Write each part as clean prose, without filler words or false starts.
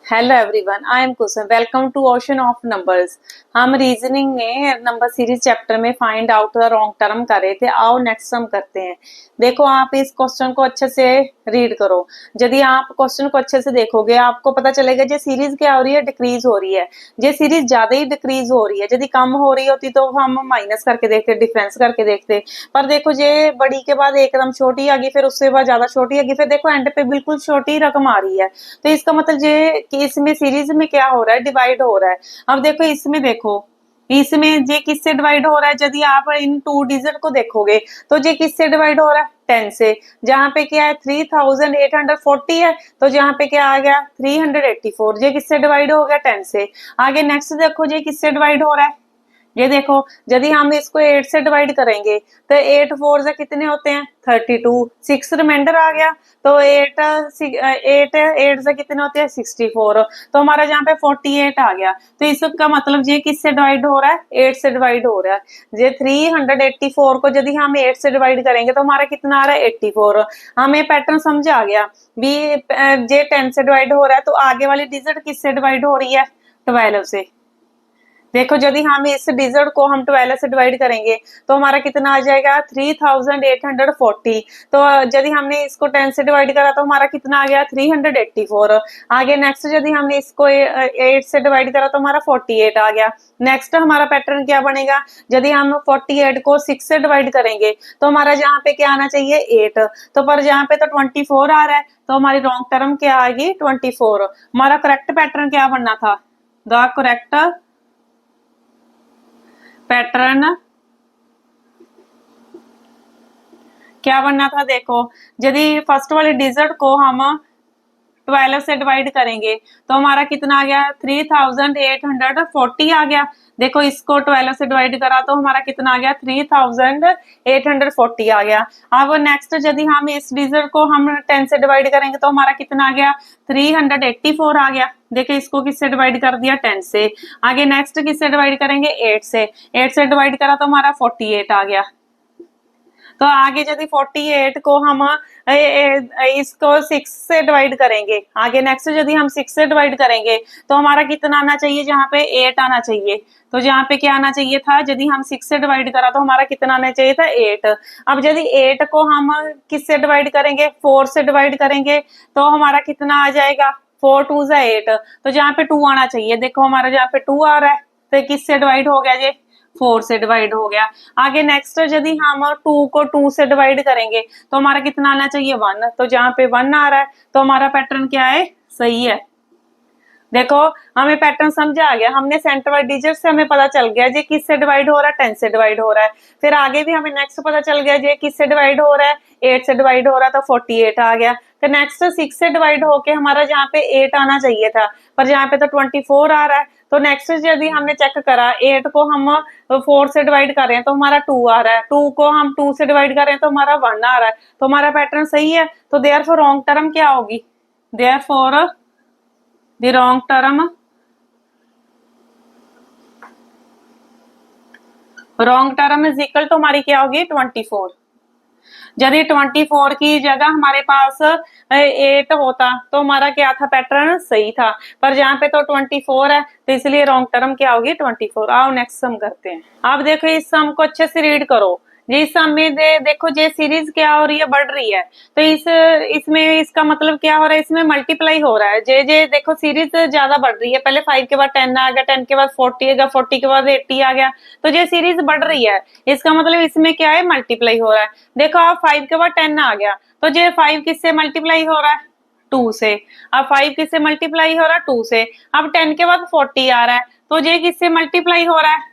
Hello everyone, I am Kusum. Welcome to ocean of numbers. हम reasoning में number series chapter में find out the wrong term कर रहे थे। आओ नेक्स्ट सम करते हैं। देखो, आप इस क्वेश्चन को अच्छे से रीड करो। यदि आप क्वेश्चन को अच्छे से देखोगे आपको पता चलेगा ये सीरीज क्या हो रही है, डिक्रीज हो रही है। ये सीरीज ज्यादा ही डिक्रीज हो रही है। यदि कम हो रही होती तो हम माइनस करके देखते, डिफरेंस करके देखते। पर देखो, ये बड़ी के बाद एकदम छोटी आ गई, फिर उसके बाद ज्यादा छोटी आ गई, फिर देखो एंड पे बिल्कुल छोटी रकम आ रही है। तो इसका मतलब ये कि इसमें सीरीज में क्या हो रहा है, डिवाइड हो रहा है। अब देखो, इसमें देखो, इसमें ये किससे डिवाइड हो रहा है। यदि आप इन टू डिजिट को देखोगे तो ये किससे डिवाइड हो रहा है, 10 से। जहां पे क्या है 3840 है, तो जहां पे क्या आ गया 384। ये किससे डिवाइड हो गया, 10 से। आगे नेक्स्ट देखो, ये किससे डिवाइड हो रहा है। ये देखो, यदि हम इसको 8 से डिवाइड करेंगे तो 8 4 से कितने होते हैं, 32। 6 रिमाइंडर आ गया, तो 8 8 से कितने होते हैं, 64। तो हमारा जहाँ पे 48 आ गया। तो इसका मतलब ये किससे डिवाइड हो रहा है, 8 से डिवाइड हो रहा है। ये 384 को यदि हम 8 से डिवाइड करेंगे तो हमारा कितना आ रहा है, 84। हमें पैटर्न समझ आ गया भी। ये 10 से डिवाइड हो रहा है, तो आगे वाली डिजिट किससे डिवाइड हो रही है, 12 से। देखो, यदि हम इस डिजिट को हम 12 से डिवाइड करेंगे तो हमारा कितना आ जाएगा, 3840। तो यदि हमने इसको 10 से डिवाइड करा तो हमारा कितना आ गया, 384। आगे नेक्स्ट, यदि हमने इसको 8 से डिवाइड करा तो हमारा 48 आ गया। नेक्स्ट हमारा पैटर्न क्या बनेगा, यदि हम 48 को 6 से डिवाइड करेंगे तो हमारा जहाँ पे क्या आना चाहिए, 8। तो पर जहाँ पे तो 24 आ रहा है, तो हमारी रॉन्ग टर्म क्या आएगी, 24। हमारा करेक्ट पैटर्न क्या बनना था, द करेक्ट पैटर्न क्या बनना था। देखो, यदि फर्स्ट वाले डिजिट को हम 12 से डिवाइड करेंगे तो हमारा कितना आ गया, 3840 आ गया। देखो, इसको 12 से डिवाइड करा तो हमारा कितना आ गया, 3840 आ गया। अब नेक्स्ट, यदि हम इस डिजिट को हम 10 से डिवाइड करेंगे तो हमारा कितना आ गया, 384 आ गया। देखो, इसको किससे डिवाइड कर दिया, 10 से। आगे नेक्स्ट किससे डिवाइड करेंगे, 8 से। 8 से डिवाइड करा तो हमारा 48 आ गया। तो आगे यदि 48 को हम इसको 6 से डिवाइड करेंगे, आगे नेक्स्ट यदि हम 6 से डिवाइड करेंगे तो हमारा कितना आना चाहिए, जहाँ पे 8 आना चाहिए। तो जहाँ पे क्या आना चाहिए था, यदि हम 6 से डिवाइड करा तो हमारा कितना आना चाहिए था, 8। अब यदि 8 को हम किससे डिवाइड करेंगे, 4 से डिवाइड करेंगे तो हमारा कितना आ जाएगा, 4 2 जा 8। तो जहाँ पे 2 आना चाहिए, देखो हमारा जहाँ पे 2 आ रहा है तो किससे डिवाइड हो गया, ये 4 से डिवाइड हो गया। आगे नेक्स्ट, यदि हम 2 को 2 से डिवाइड करेंगे तो हमारा कितना आना चाहिए, 1। तो जहाँ पे 1 आ रहा है तो हमारा पैटर्न क्या है, सही है। देखो, हमें पैटर्न समझ आ गया। हमने सेंटर वाइज डिजिट से हमें पता चल गया ये किससे डिवाइड हो रहा है, 10 से डिवाइड हो रहा है। फिर आगे भी हमें नेक्स्ट पता चल गया ये किससे डिवाइड हो रहा है, 8 से डिवाइड हो रहा है, तो 48 आ गया। फिर नेक्स्ट 6 से डिवाइड होके हमारा जहाँ पे 8 आना चाहिए था, पर जहाँ पे तो 24 आ रहा है। तो नेक्स्ट यदि हमने चेक करा, 8 को हम 4 से डिवाइड कर रहे हैं तो हमारा 2 आ रहा है, 2 को हम 2 से डिवाइड कर रहे हैं तो हमारा 1 आ रहा है। तो हमारा पैटर्न सही है। तो देयरफॉर रॉन्ग टर्म क्या होगी, therefore the wrong term, wrong term is equal to हमारी क्या होगी, 24। यदि 24 की जगह हमारे पास 8 होता तो हमारा क्या था, पैटर्न सही था। पर जहाँ पे तो 24 है तो इसलिए रॉन्ग टर्म क्या होगी, 24। आओ नेक्स्ट सम करते हैं। आप देखो, इस सम को अच्छे से रीड करो। ये सम में देखो, ये सीरीज क्या हो रही है, बढ़ रही है। तो इसमें इसका मतलब क्या हो रहा है, इसमें मल्टीप्लाई हो रहा है। जे देखो, सीरीज ज्यादा बढ़ रही है। पहले 5 के बाद 10 आ गया, 10 के बाद 40 आ गया, 40 के बाद 80 आ गया। तो ये सीरीज बढ़ रही है, इसका मतलब इसमें क्या है, मल्टीप्लाई हो रहा है। देखो, अब 5 के बाद 10 आ गया तो ये 5 किससे मल्टीप्लाई हो रहा है, 2 से। अब 5 किससे मल्टीप्लाई हो रहा है, 2 से। अब 10 के बाद 40 आ रहा है तो ये किससे मल्टीप्लाई हो रहा है,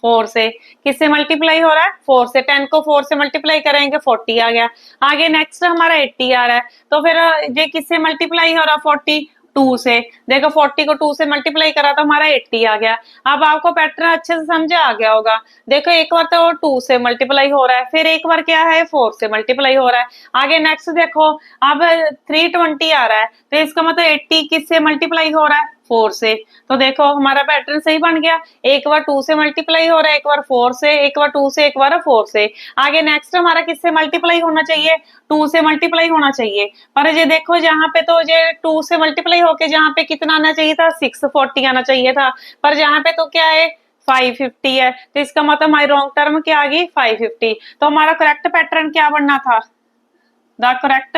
4 से। किससे मल्टीप्लाई हो रहा है, 4 से। 10 को 4 से मल्टीप्लाई करेंगे, 40 आ गया। आगे नेक्स्ट हमारा 80 आ रहा है तो फिर ये किससे मल्टीप्लाई हो रहा है, 40 2 से। देखो, 40 को 2 से मल्टीप्लाई करा तो हमारा 80 आ गया। अब आपको पैटर्न अच्छे से समझ आ गया होगा। देखो, एक बार तो 2 से मल्टीप्लाई हो रहा है, फिर एक बार क्या है, 4 से मल्टीप्लाई हो रहा है। आगे नेक्स्ट देखो, अब 320 आ रहा है तो इसका मतलब 80 किससे मल्टीप्लाई हो रहा है, 4 से। तो देखो हमारा पैटर्न सही बन गया, एक बार 2 से मल्टीप्लाई हो रहा है, एक बार 4 से, एक बार 2 से, एक बार 4 से। आगे नेक्स्ट हमारा किससे मल्टीप्लाई होना चाहिए, 2 से मल्टीप्लाई होना चाहिए। पर ये देखो जहाँ पे तो ये 2 से मल्टीप्लाई होके जहाँ पे कितना आना चाहिए था, 640 आना चाहिए था, पर जहाँ पे तो क्या है 550 है। तो इसका मतलब हमारी रॉन्ग टर्म क्या आ गई 550। तो हमारा करेक्ट पैटर्न क्या बनना था, द करेक्ट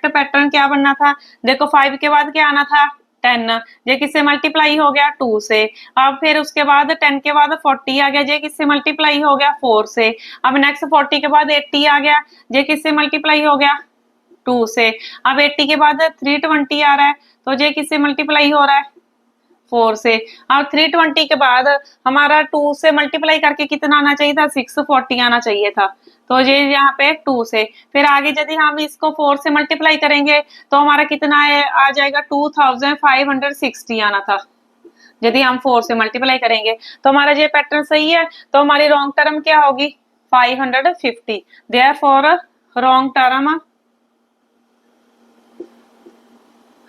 पैटर्न क्या बनना था, देखो 5 के बाद क्या आना था 10, ये किससे मल्टीप्लाई हो गया 2 से। अब फिर उसके बाद 10 के बाद 40 आ गया, ये किससे मल्टीप्लाई हो गया 4 से। अब नेक्स्ट 40 के बाद 80 आ गया, ये किससे मल्टीप्लाई हो गया 2 से। अब 80 के बाद 320 आ रहा है, तो ये किससे मल्टीप्लाई हो रहा है 4 से। अब 320 के बाद हमारा 2 से मल्टीप्लाई करके कितना आना चाहिए था 640 आना चाहिए था, तो ये यहाँ पे 2 से। फिर आगे यदि हम इसको 4 से मल्टीप्लाई करेंगे तो हमारा कितना है आ जाएगा 2560 आना था, यदि हम 4 से मल्टीप्लाई करेंगे। तो हमारा ये पैटर्न सही है, तो हमारी रॉन्ग टर्म क्या होगी 550। Therefore wrong term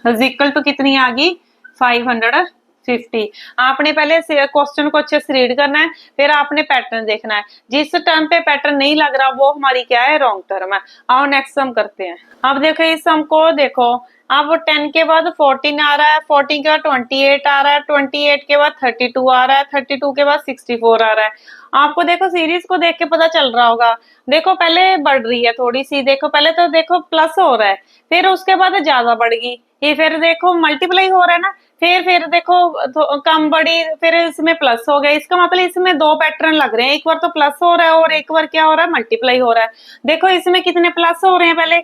is equal to कितनी आ गई 550। आपने पहले क्वेश्चन को अच्छे से रीड करना है, फिर आपने पैटर्न देखना है, जिस टर्म पे पैटर्न नहीं लग रहा वो हमारी क्या है रॉन्ग टर्म है। आओ नेक्स्ट सम करते हैं। अब देखो इस सम को देखो, अब 10 के बाद 14 आ रहा है, 14 के बाद 28 आ रहा है, 28 के बाद 32 आ रहा है, 32 के बाद 64 आ रहा है। आपको देखो सीरीज को देख के पता चल रहा होगा, देखो पहले बढ़ रही है थोड़ी सी, देखो पहले तो देखो प्लस हो रहा है, फिर उसके बाद ज्यादा बढ़ गई, ये फिर देखो मल्टीप्लाई हो रहा है ना, फिर देखो कम बढ़ी, फिर इसमें प्लस हो गया। इसका मतलब इसमें दो पैटर्न लग रहे हैं, एक बार तो प्लस हो रहा है और एक बार क्या हो रहा है मल्टीप्लाई हो रहा है। देखो इसमें कितने प्लस हो रहे हैं, पहले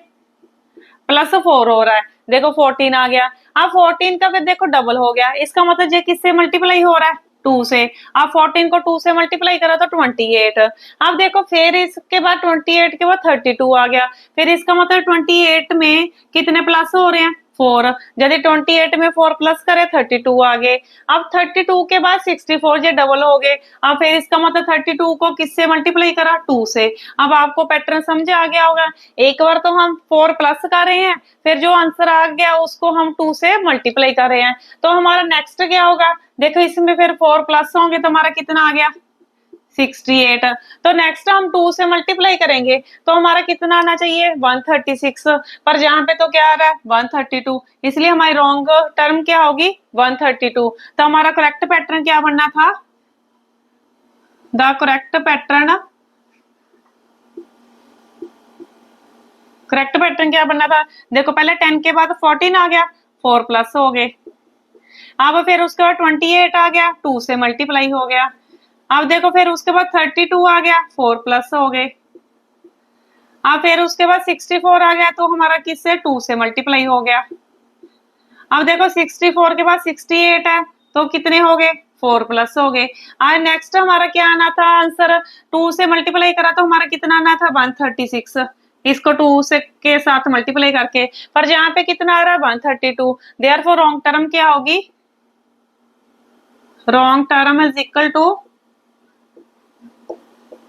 +4 हो रहा है, देखो 14 आ गया। अब 14 का फिर देखो डबल हो गया, इसका मतलब ये किससे मल्टीप्लाई हो रहा है 2 से। अब 14 को 2 से मल्टीप्लाई करा तो 28। अब देखो फिर इसके बाद 28 के बाद 32 आ गया, फिर इसका मतलब 28 में कितने प्लस हो रहे हैं 4। यदि 28 में 4 प्लस करे 32 आ गए। अब 32 के बाद 64 ये डबल हो गए। अब फिर इसका मतलब 32 को किससे मल्टीप्लाई करा 2 से। अब आपको पैटर्न समझ आ गया होगा, एक बार तो हम 4 प्लस कर रहे हैं, फिर जो आंसर आ गया उसको हम 2 से मल्टीप्लाई कर रहे हैं। तो हमारा नेक्स्ट क्या होगा, देखो इसमें फिर 4 प्लस होंगे तो हमारा कितना आ गया 68। तो नेक्स्ट हम 2 से मल्टीप्लाई करेंगे तो हमारा कितना आना चाहिए 136, पर जहां पे तो क्या आ रहा है 132, इसलिए हमारी रॉन्ग टर्म क्या होगी 132। तो हमारा करेक्ट पैटर्न क्या बनना था, द करेक्ट पैटर्न क्या बनना था, देखो पहले 10 के बाद 14 आ गया, 4 प्लस हो गए। अब फिर उसके बाद 28 आ गया, 2 से मल्टीप्लाई हो गया। अब देखो फिर उसके बाद 32 आ गया, 4 प्लस हो गए। अब फिर उसके बाद 64 आ गया, तो हमारा किससे 2 से मल्टीप्लाई हो गया। अब देखो 64 के बाद 68 है, तो कितने हो गए 4 प्लस हो गए। आज नेक्स्ट हमारा क्या आना था आंसर, 2 से मल्टीप्लाई करा तो हमारा कितना आना था 136, इसको 2 से के साथ मल्टीप्लाई करके, पर जहां पे कितना आ रहा है 132। देयरफॉर रॉन्ग टर्म क्या होगी, wrong term is equal to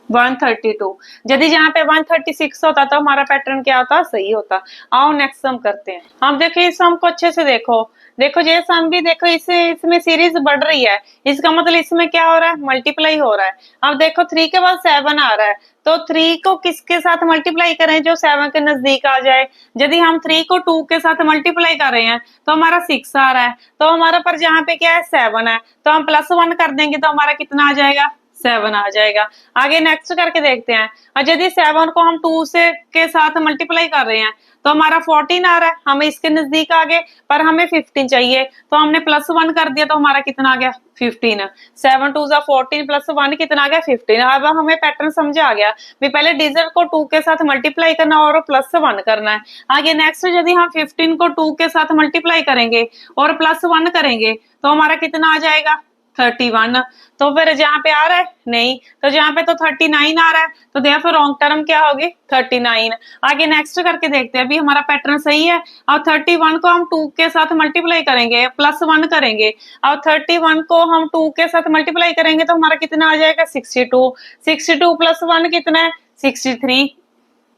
132। यदि जहाँ पे 136 होता तो हमारा पैटर्न क्या होता सही होता। आओ नेक्स्ट सम करते हैं। हम देखिए इस सम को अच्छे से देखो, देखो ये सम भी देखो इसमें सीरीज बढ़ रही है, इसका मतलब इसमें क्या हो रहा है मल्टीप्लाई हो रहा है। अब देखो 3 के बाद 7 आ रहा है, तो 3 को किसके साथ मल्टीप्लाई करें जो 7 के नजदीक आ जाए। यदि हम 3 को 2 के साथ मल्टीप्लाई कर रहे हैं तो हमारा 6 आ रहा है, तो हमारा पर जहाँ पे क्या है 7 है, तो हम +1 कर देंगे तो हमारा कितना आ जाएगा 7 आ जाएगा। आगे नेक्स्ट करके देखते हैं, और यदि 7 को हम 2 से के साथ मल्टीप्लाई कर रहे हैं तो हमारा 14 आ रहा है, हमें इसके नजदीक आ गए, पर हमें 15 चाहिए, तो हमने +1 कर दिया तो हमारा कितना आ गया 15। 7 2 14 +1 कितना आ गया 15। अब हमें पैटर्न समझ आ गया भी पहले डिजिट को 2 के साथ मल्टीप्लाई करना और +1 करना है। आगे नेक्स्ट यदि हम 15 को 2 के साथ मल्टीप्लाई करेंगे और +1 करेंगे तो हमारा कितना आ जाएगा 31। तो फिर जहाँ पे आ रहा है नहीं, तो जहाँ पे तो 39 आ रहा है, तो देयरफॉर रॉन्ग टर्म क्या होगी 39। आगे नेक्स्ट करके देखते हैं, अभी हमारा पैटर्न सही है। और 31 को हम 2 के साथ मल्टीप्लाई करेंगे, +1 करेंगे, और 31 को हम 2 के साथ मल्टीप्लाई करेंगे तो हमारा कितना आ जाएगा 62। 62 +1 कितना है 63।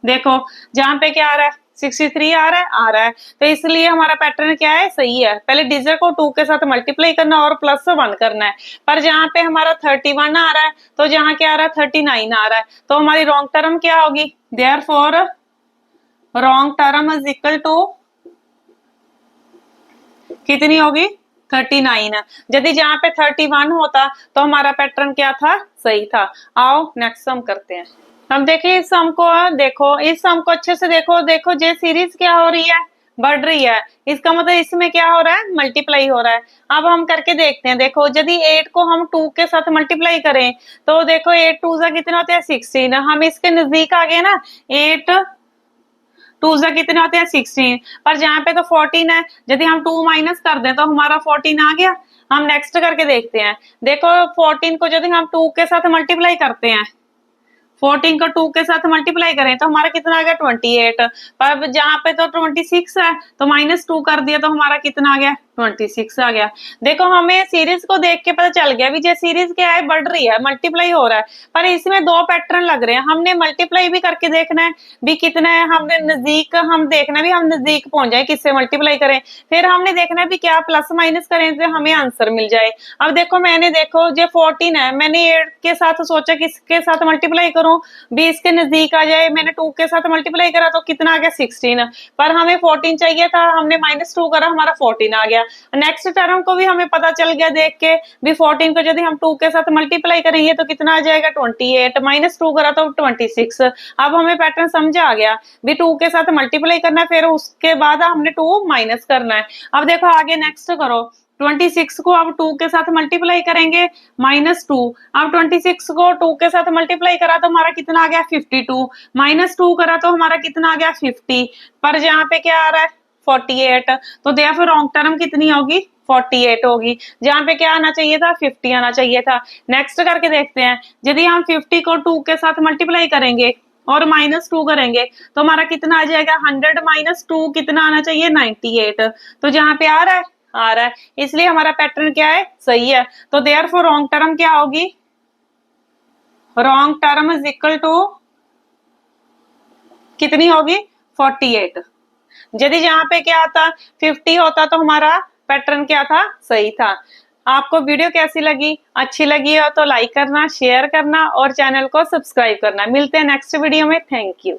देखो जहाँ पे क्या आ रहा है 63 आ रहा है, आ रहा है। तो इसलिए हमारा पैटर्न क्या है, सही है। पहले डिजिट को 2 के साथ मल्टीप्लाई करना और प्लस 1 करना है। पर जहाँ पे हमारा 31 आ रहा है तो जहाँ क्या आ रहा है 39 आ रहा है, तो हमारी रॉन्ग टर्म क्या होगी, therefore wrong term is equal to कितनी होगी, 39। यदि जहाँ पे 31 होता तो हमारा पैटर्न क्या था, सही था। आओ नेक्स्ट सम करते हैं। हम देखिए इस सम को, देखो इस सम को अच्छे से देखो, देखो ये सीरीज क्या हो रही है, बढ़ रही है। इसका मतलब इसमें क्या हो रहा है, मल्टीप्लाई हो रहा है। अब हम करके देखते हैं। देखो यदि 8 को हम 2 के साथ मल्टीप्लाई करें तो देखो 8 2 जा कितने होते हैं, 16। हम इसके नजदीक आ गए ना, 8 2 जा कितने होते हैं, 16। पर जहाँ पे तो 14 है, यदि हम 2 माइनस कर दें तो हमारा 14 आ गया। हम नेक्स्ट करके देखते हैं। देखो 14 को यदि हम 2 के साथ मल्टीप्लाई करते हैं, 14 को 2 के साथ मल्टीप्लाई करें तो हमारा कितना आ गया, 28। पर जहाँ पे तो 26 है तो -2 कर दिया तो हमारा कितना आ गया, 26 आ गया। देखो हमें सीरीज को देख के पता चल गया भी ये सीरीज क्या है, बढ़ रही है, मल्टीप्लाई हो रहा है। पर इसमें दो पैटर्न लग रहे हैं, हमने मल्टीप्लाई भी करके देखना है भी कितना है, हमने नजदीक हम देखना भी हम नजदीक पहुंच जाए, किससे मल्टीप्लाई करें। फिर हमने देखना है भी क्या प्लस माइनस करें तो हमें आंसर मिल जाए। अब देखो मैंने, देखो जो 14 है, मैंने 8 के साथ सोचा किसके साथ मल्टीप्लाई करूं, 20 के नजदीक आ जाए। मैंने 2 के साथ मल्टीप्लाई करा तो कितना आ गया, 16। पर हमें 14 चाहिए था, हमने -2 करा, हमारा 14 आ गया। नेक्स्ट टर्म को भी हमें पता चल गया देख के भी 14 को यदि हम 2 के साथ मल्टीप्लाई करेंगे तो कितना आ जाएगा, 28। -2 करा तो 26। अब हमें पैटर्न समझ आ गया भी 2 के साथ मल्टीप्लाई करना है, फिर उसके बाद हमने 2 माइनस करना है। अब देखो आगे नेक्स्ट करो, 26 को अब 2 के साथ मल्टीप्लाई करेंगे, -2। अब 26 को 2 के साथ मल्टीप्लाई करा तो हमारा कितना आ गया, 52। -2 करा तो हमारा कितना आ गया, 50। पर यहाँ पे क्या आ रहा है, 48। तो देयरफॉर रॉन्ग टर्म कितनी होगी, 48 होगी। जहाँ पे क्या आना चाहिए था, 50 आना चाहिए था। नेक्स्ट करके देखते हैं। यदि हम 50 को 2 के साथ मल्टीप्लाई करेंगे और -2 करेंगे तो हमारा कितना आ जाएगा, 100 - 2 कितना आना चाहिए, 98। तो जहाँ पे आ रहा है, आ रहा है, इसलिए हमारा पैटर्न क्या है, सही है। तो देयरफॉर रॉन्ग टर्म क्या होगी, wrong term is equal to कितनी होगी, 48। यदि जहाँ पे क्या आता, 50 होता तो हमारा पैटर्न क्या था, सही था। आपको वीडियो कैसी लगी, अच्छी लगी हो तो लाइक करना, शेयर करना और चैनल को सब्सक्राइब करना। मिलते हैं नेक्स्ट वीडियो में। Thank you.